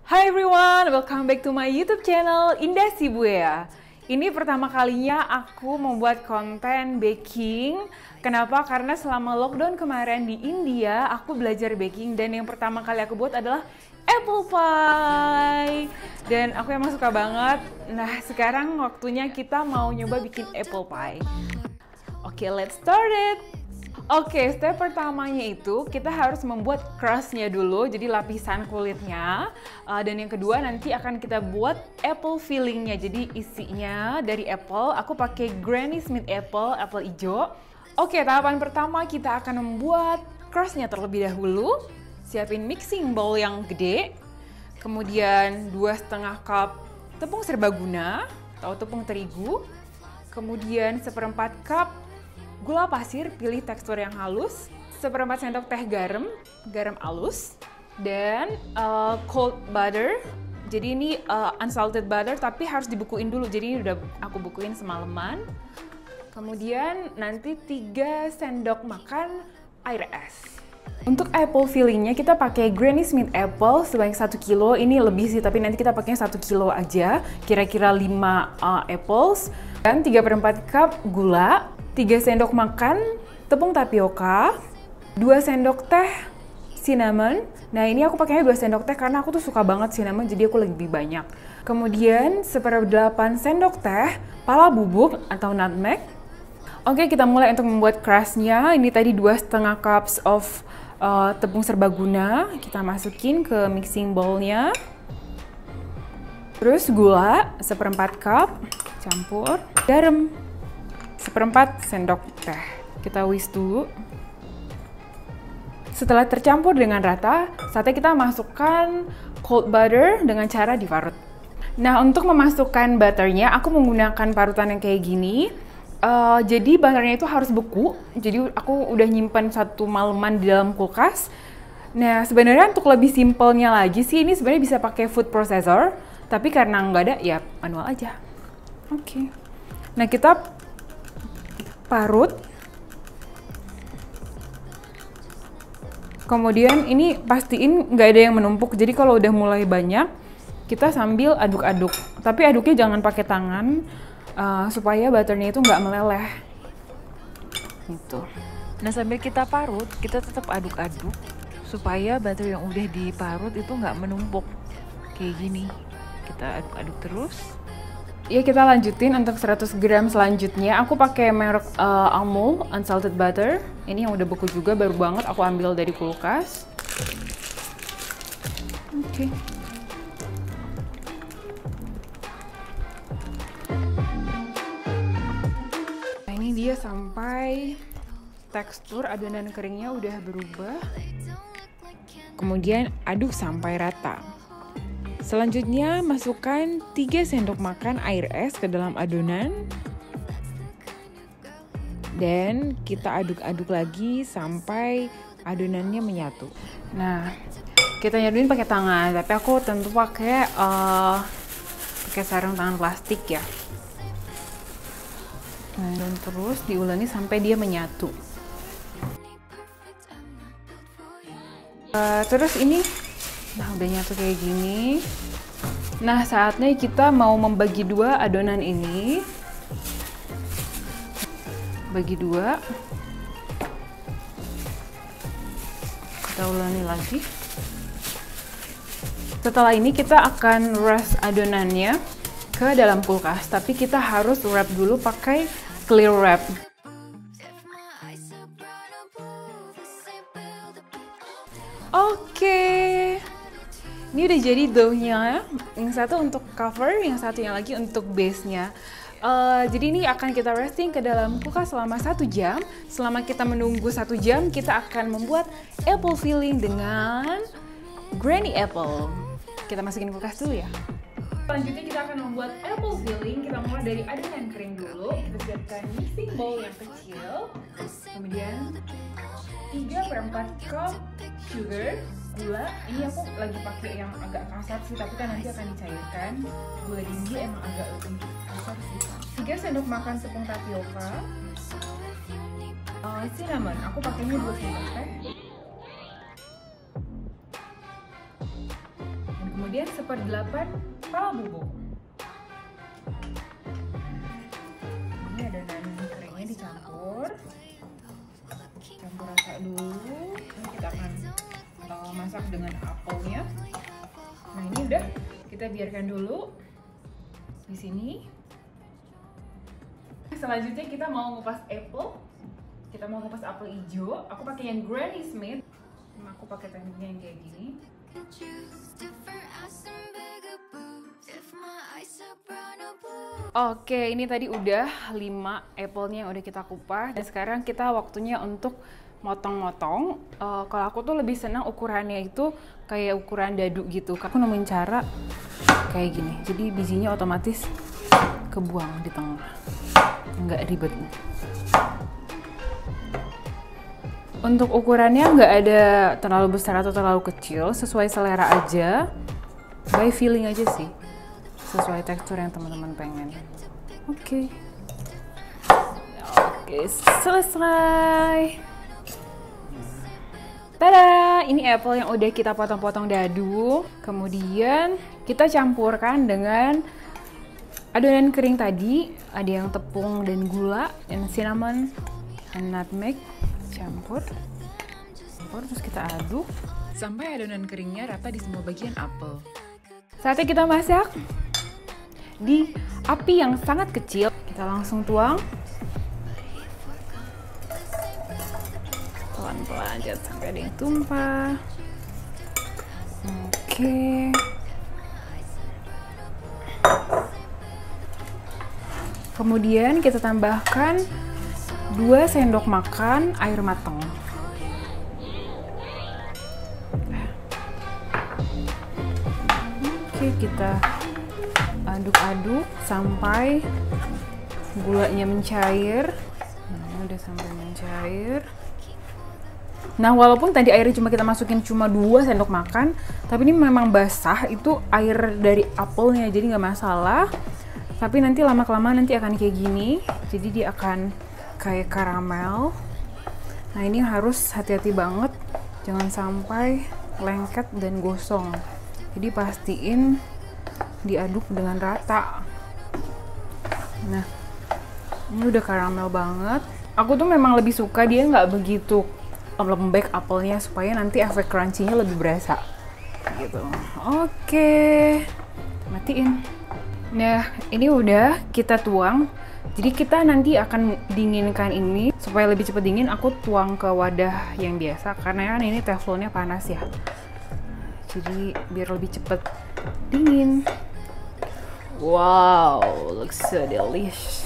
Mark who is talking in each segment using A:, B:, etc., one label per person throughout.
A: Hi everyone, welcome back to my YouTube channel Indah Shibuya. Ini pertama kalinya aku membuat konten baking. Kenapa? Karena selama lockdown kemarin di India, aku belajar baking dan yang pertama kali aku buat adalah apple pie. Dan aku emang suka banget. Nah, sekarang waktunya kita mau nyoba bikin apple pie. Oke, let's start it. Oke, step pertamanya itu kita harus membuat crustnya dulu, jadi lapisan kulitnya. Dan yang kedua nanti akan kita buat apple fillingnya, jadi isinya dari apple. Aku pakai Granny Smith apple hijau. Oke, tahapan pertama kita akan membuat crustnya terlebih dahulu. Siapin mixing bowl yang gede, kemudian 2,5 cup tepung serbaguna atau tepung terigu, kemudian 1/4 cup gula pasir, pilih tekstur yang halus, 1/4 sendok teh garam halus, dan cold butter. Jadi ini unsalted butter tapi harus dibukuin dulu, jadi ini udah aku bukuin semalaman. Kemudian nanti 3 sendok makan air es. Untuk apple fillingnya kita pakai Granny Smith apple sebanyak 1 kilo, ini lebih sih tapi nanti kita pakainya 1 kilo aja, kira-kira 5 apples, dan 3/4 cup gula, 3 sendok makan tepung tapioka, 2 sendok teh cinnamon. Nah ini aku pakainya 2 sendok teh karena aku tuh suka banget cinnamon, jadi aku lebih banyak. Kemudian 1/8 sendok teh pala bubuk atau nutmeg. Oke, kita mulai untuk membuat crustnya. Ini tadi 2,5 cups of tepung serbaguna, kita masukin ke mixing bowl-nya. Terus gula 1/4 cup, campur, garam 1/4 sendok teh. Kita whisk dulu. Setelah tercampur dengan rata, saatnya kita masukkan cold butter dengan cara diparut. Nah, untuk memasukkan butternya, aku menggunakan parutan yang kayak gini. Jadi butternya itu harus beku. Jadi aku udah nyimpan 1 malaman di dalam kulkas. Nah, sebenarnya untuk lebih simpelnya lagi sih, ini sebenarnya bisa pakai food processor. Tapi karena nggak ada, ya manual aja. Oke. Nah, kita parut. Kemudian ini pastiin nggak ada yang menumpuk. Jadi kalau udah mulai banyak, kita sambil aduk-aduk. Tapi aduknya jangan pakai tangan, supaya butternya itu nggak meleleh. Gitu.
B: Nah sambil kita parut, kita tetap aduk-aduk supaya butter yang udah diparut itu nggak menumpuk kayak gini. Kita aduk-aduk terus.
A: Ya, kita lanjutin untuk 100 gram selanjutnya. Aku pakai merek Amul Unsalted Butter. Ini yang udah beku juga, baru banget aku ambil dari kulkas. Oke. Nah, ini dia sampai tekstur adonan keringnya udah berubah. Kemudian aduk sampai rata. Selanjutnya, masukkan 3 sendok makan air es ke dalam adonan. Dan kita aduk-aduk lagi sampai adonannya menyatu. Nah, kita nyaduin pakai tangan, tapi aku tentu pakai sarung tangan plastik ya. Nah, dan terus diulangi sampai dia menyatu. Terus ini, nah udah nyatu kayak gini. Nah, saatnya kita mau membagi 2 adonan ini. Bagi 2. Kita ulangi lagi. Setelah ini kita akan rest adonannya ke dalam kulkas, tapi kita harus wrap dulu pakai clear wrap. Oke. Ini udah jadi dough-nya. Yang satu untuk cover, yang satunya lagi untuk base-nya. Jadi ini akan kita resting ke dalam kulkas selama 1 jam. Selama kita menunggu 1 jam, kita akan membuat apple filling dengan Granny apple. Kita masukin kulkas dulu ya. Selanjutnya kita akan membuat apple filling. Kita mulai dari adonan kering dulu. Kita siapkan mixing bowl yang kecil. Kemudian 3/4 cup sugar, gula. Ini aku lagi pakai yang agak kasar sih, tapi kan nanti akan dicairkan. Gula tinggi emang agak lebih kasar sih. 3 sendok makan tepung tapioka. Cinnamon, aku pakainya 2 sendok teh. Kemudian 1/8 pala bubuk. Ini adonan keringnya dicampur. Campur rata dulu. Ini kita akan masak dengan apelnya. Nah, ini udah kita biarkan dulu di sini. Selanjutnya kita mau ngupas apple. Kita mau ngupas apel hijau. Aku pakai yang Granny Smith. Aku pakai tekniknya yang kayak gini. Oke, ini tadi udah 5 apple-nya yang udah kita kupas. Dan sekarang kita waktunya untuk motong-motong. Kalau aku tuh lebih senang ukurannya itu kayak ukuran dadu gitu. Aku nemuin cara kayak gini. Jadi bijinya otomatis kebuang di tengah. Nggak ribet. Untuk ukurannya nggak ada terlalu besar atau terlalu kecil, sesuai selera aja. By feeling aja sih. Sesuai tekstur yang teman-teman pengen. Oke, selesai. Tada! Ini apple yang udah kita potong-potong dadu. Kemudian kita campurkan dengan adonan kering tadi. Ada yang tepung dan gula, dan cinnamon, dan nutmeg. Campur, terus kita aduk sampai adonan keringnya rata di semua bagian apel. Saatnya kita masak di api yang sangat kecil. Kita langsung tuang pelan-pelan, jangan sampai ada yang tumpah. Oke. Kemudian kita tambahkan 2 sendok makan air matang. Oke, kita aduk-aduk sampai gulanya mencair. Nah, udah sampai mencair. Nah, walaupun tadi airnya kita masukin cuma 2 sendok makan, tapi ini memang basah, itu air dari apelnya, jadi nggak masalah. Tapi nanti lama-kelamaan nanti akan kayak gini, jadi dia akan kayak karamel. Nah, ini harus hati-hati banget, jangan sampai lengket dan gosong. Jadi pastiin diaduk dengan rata. Nah, ini udah karamel banget. Aku tuh memang lebih suka dia nggak begitu lembek apelnya, supaya nanti efek crunchy-nya lebih berasa gitu. Oke, matiin. Nah, ini udah kita tuang. Jadi kita nanti akan dinginkan ini supaya lebih cepat dingin. Aku tuang ke wadah yang biasa karena kan ini teflonnya panas ya. Jadi biar lebih cepat dingin. Wow, looks so delicious.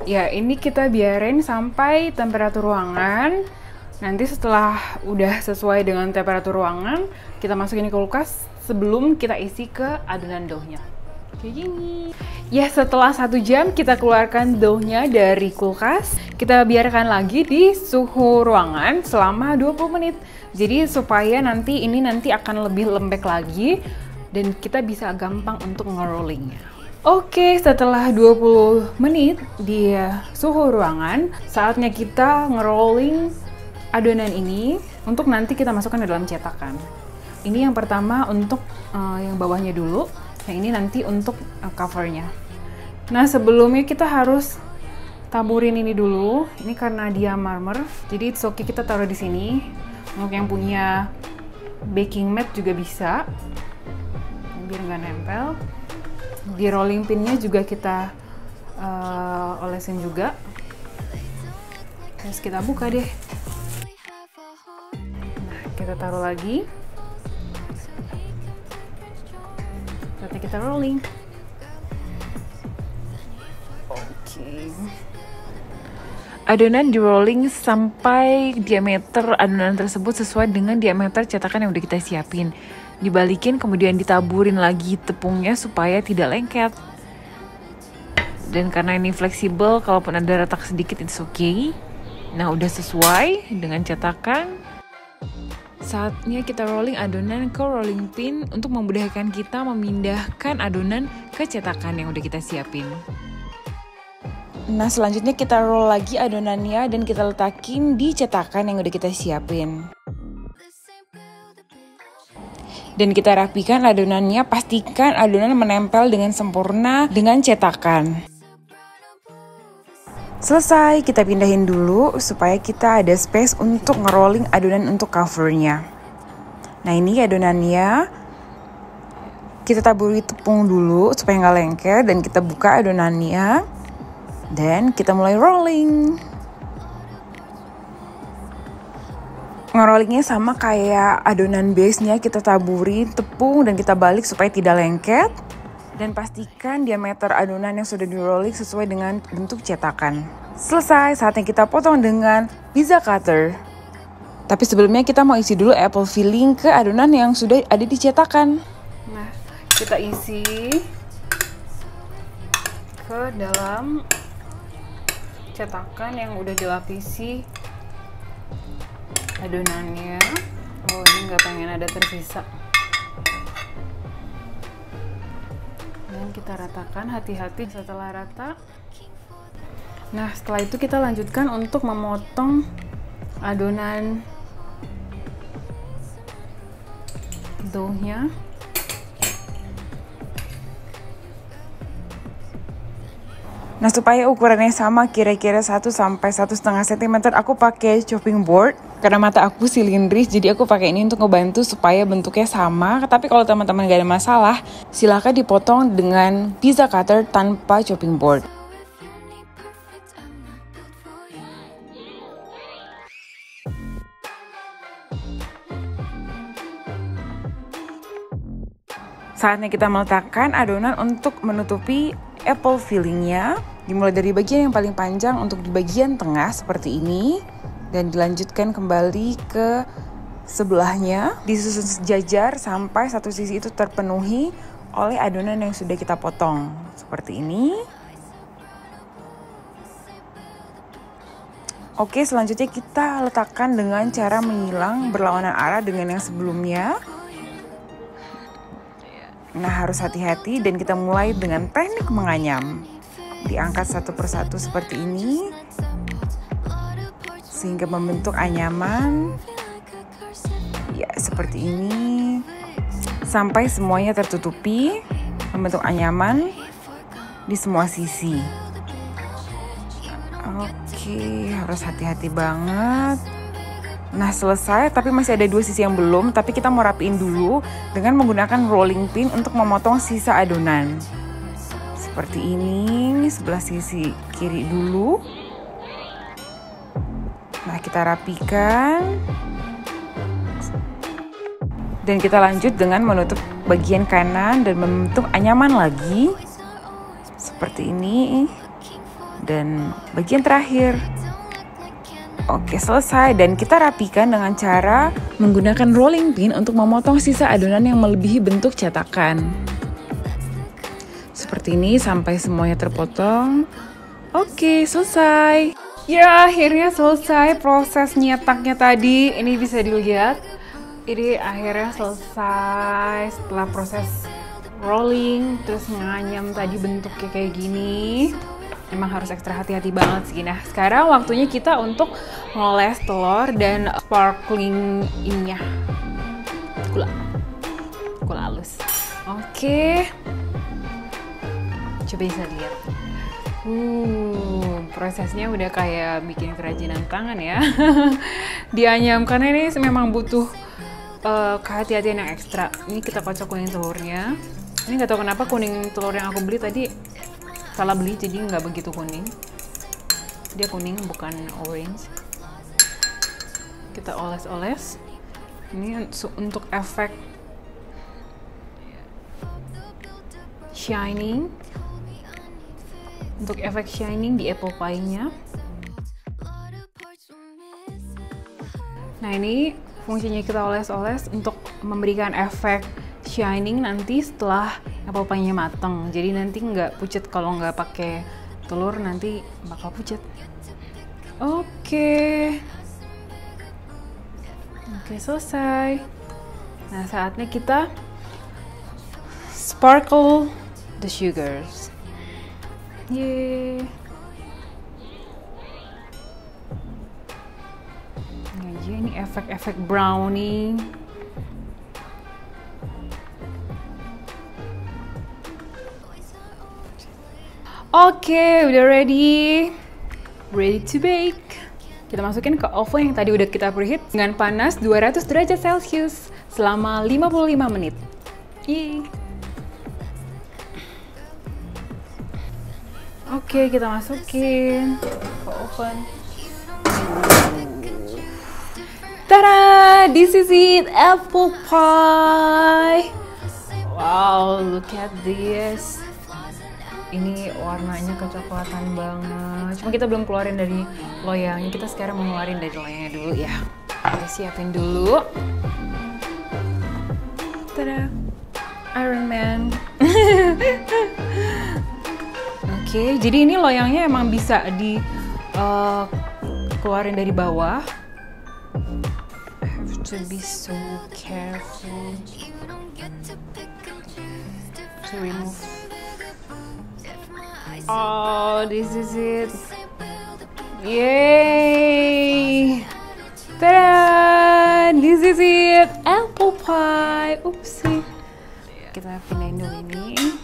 A: Ya, ini kita biarin sampai temperatur ruangan. Nanti setelah udah sesuai dengan temperatur ruangan, kita masukin ke kulkas sebelum kita isi ke adonan doughnya. Kayak gini. Ya, setelah 1 jam kita keluarkan doughnya dari kulkas. Kita biarkan lagi di suhu ruangan selama 20 menit. Jadi supaya nanti akan lebih lembek lagi dan kita bisa gampang untuk nge-rollingnya. Oke, setelah 20 menit di suhu ruangan, saatnya kita nge-rolling adonan ini untuk nanti kita masukkan ke dalam cetakan. Ini yang pertama untuk yang bawahnya dulu, yang ini nanti untuk covernya. Nah, sebelumnya kita harus taburin ini dulu. Ini karena dia marmer, jadi it's okay kita taruh di sini. Untuk yang punya baking mat juga bisa, biar nggak nempel. Di rolling pinnya juga kita olesin juga. Terus kita buka deh. Nah, kita taruh lagi. Saatnya kita rolling. Oke.
B: Adonan di rolling sampai diameter adonan tersebut sesuai dengan diameter cetakan yang udah kita siapin. Dibalikin kemudian ditaburin lagi tepungnya supaya tidak lengket. Dan karena ini fleksibel, kalaupun ada retak sedikit it's okay. Nah, udah sesuai dengan cetakan. Saatnya kita rolling adonan ke rolling pin untuk memudahkan kita memindahkan adonan ke cetakan yang udah kita siapin. Nah, selanjutnya kita roll lagi adonannya dan kita letakin di cetakan yang udah kita siapin. Dan kita rapikan adonannya, pastikan adonan menempel dengan sempurna dengan cetakan. Selesai, kita pindahin dulu supaya kita ada space untuk ngerolling adonan untuk covernya. Nah, ini adonannya. Kita taburi tepung dulu supaya nggak lengket dan kita buka adonannya. Dan kita mulai rolling. Ngerollingnya sama kayak adonan base-nya, kita taburi tepung dan kita balik supaya tidak lengket. Dan pastikan diameter adonan yang sudah di-rolling sesuai dengan bentuk cetakan. Selesai, saatnya kita potong dengan pizza cutter. Tapi sebelumnya kita mau isi dulu apple filling ke adonan yang sudah ada di cetakan.
A: Nah, kita isi ke dalam cetakan yang udah dilapisi adonannya. Oh, ini nggak pengen ada tersisa. Dan kita ratakan, hati-hati setelah rata. Nah, setelah itu kita lanjutkan untuk memotong adonan dough-nya.
B: Nah, supaya ukurannya sama kira-kira 1 sampai 1,5 cm, aku pakai chopping board. Karena mata aku silindris, jadi aku pakai ini untuk ngebantu supaya bentuknya sama. Tapi kalau teman-teman gak ada masalah, silahkan dipotong dengan pizza cutter tanpa chopping board. Saatnya kita meletakkan adonan untuk menutupi apple fillingnya. Dimulai dari bagian yang paling panjang untuk di bagian tengah seperti ini. Dan dilanjutkan kembali ke sebelahnya. Disusun sejajar sampai satu sisi itu terpenuhi oleh adonan yang sudah kita potong. Seperti ini. Oke, selanjutnya kita letakkan dengan cara menyilang berlawanan arah dengan yang sebelumnya. Nah, harus hati-hati dan kita mulai dengan teknik menganyam. Diangkat satu persatu seperti ini sehingga membentuk anyaman. Ya, seperti ini. Sampai semuanya tertutupi, membentuk anyaman di semua sisi. Oke, harus hati-hati banget. Nah, selesai, tapi masih ada 2 sisi yang belum, tapi kita mau rapiin dulu dengan menggunakan rolling pin untuk memotong sisa adonan. Seperti ini, sebelah sisi kiri dulu. Nah, kita rapikan. Dan kita lanjut dengan menutup bagian kanan dan membentuk anyaman lagi. Seperti ini. Dan bagian terakhir. Oke, selesai. Dan kita rapikan dengan cara menggunakan rolling pin untuk memotong sisa adonan yang melebihi bentuk cetakan. Seperti ini sampai semuanya terpotong. Oke, selesai.
A: Ya, akhirnya selesai proses nyetaknya tadi. Ini bisa dilihat. Ini akhirnya selesai setelah proses rolling, terus menganyam tadi bentuknya kayak gini. Emang harus ekstra hati-hati banget sih. Nah, sekarang waktunya kita untuk ngoles telur dan sparkling ininya. Gula halus. Oke. Coba bisa lihat. Prosesnya udah kayak bikin kerajinan tangan ya. Dianyamkan ini memang butuh kehati-hatian yang ekstra. Ini kita kocok kuning telurnya. Ini nggak tahu kenapa kuning telur yang aku beli tadi salah beli, jadi nggak begitu kuning. Dia kuning bukan orange. Kita oles-oles. Ini untuk efek shining. Untuk efek shining di apple pie-nya. Nah, ini fungsinya kita oles-oles untuk memberikan efek shining nanti setelah apple pie-nya mateng. Jadi nanti nggak pucet, kalau nggak pakai telur nanti bakal pucet. Oke, selesai. Nah, saatnya kita sparkle the sugars. Yeay. ini efek-efek brownie. Oke, udah ready to bake. Kita masukin ke oven yang tadi udah kita preheat dengan panas 200 derajat Celcius selama 55 menit. Yeay. Oke, kita masukin ke oven. Tada! This is it, apple pie. Wow, look at this. Ini warnanya kecoklatan banget. Cuma kita belum keluarin dari loyangnya. Kita sekarang mau ngeluarin dari loyangnya dulu ya. Kita siapin dulu. Tada! Iron Man. Oke, jadi ini loyangnya emang bisa di keluarin dari bawah. I have to be so careful to remove. Oh, this is it. Yay! Tada! This is it. Apple pie. Oopsie. Kita pindahin dulu ini.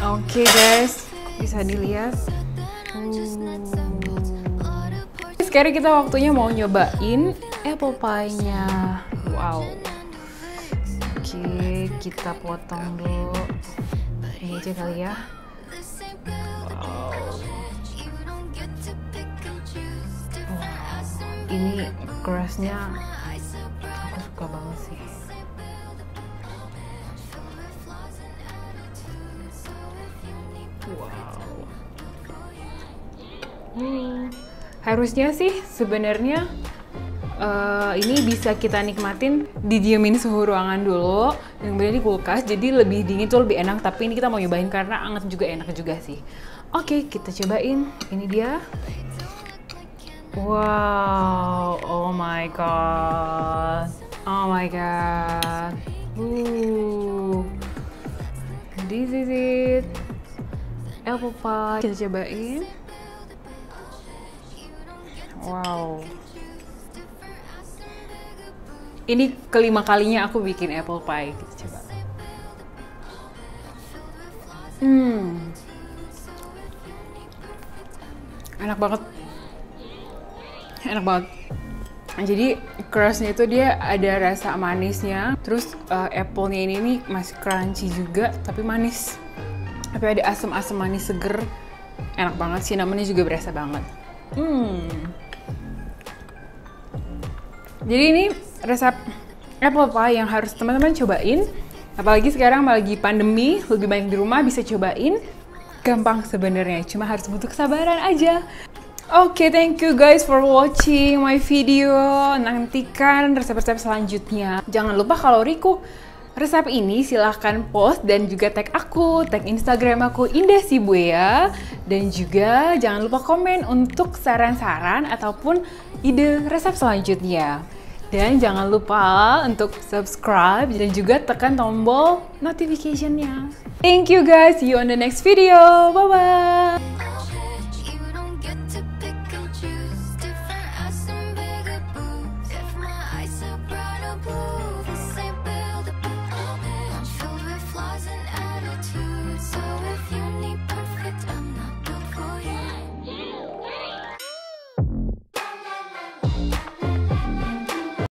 A: Oke guys, bisa dilihat. Sekarang kita waktunya mau nyobain apple pie-nya. Wow. Oke, kita potong dulu. Ini aja kali ya. Ini crust-nya aku suka banget sih. Wow. Harusnya sih sebenarnya ini bisa kita nikmatin didiemin suhu ruangan dulu dan kemudian di kulkas, jadi lebih dingin tuh lebih enak. Tapi ini kita mau nyobain karena anget juga enak juga sih. Oke, kita cobain. Ini dia. Wow, oh my god, oh my god, this is it, apple pie. Kita cobain. Wow, ini kelima kalinya aku bikin apple pie. Kita coba. Enak banget. Enak banget. Jadi crustnya itu dia ada rasa manisnya, terus apple-nya ini nih masih crunchy juga tapi manis. Tapi ada asam-asam manis seger. Enak banget, cinnamonnya juga berasa banget. Jadi ini resep apple pie yang harus teman-teman cobain. Apalagi sekarang lagi pandemi, lebih banyak di rumah, bisa cobain. Gampang sebenarnya, cuma harus butuh kesabaran aja. Oke, thank you guys for watching my video. Nantikan resep-resep selanjutnya. Jangan lupa kalau Riku resep ini silahkan post dan juga tag aku, tag Instagram aku Indah Shibuya. Dan juga jangan lupa komen untuk saran-saran ataupun ide resep selanjutnya. Dan jangan lupa untuk subscribe dan juga tekan tombol notification-nya. Thank you guys, see you on the next video. Bye-bye.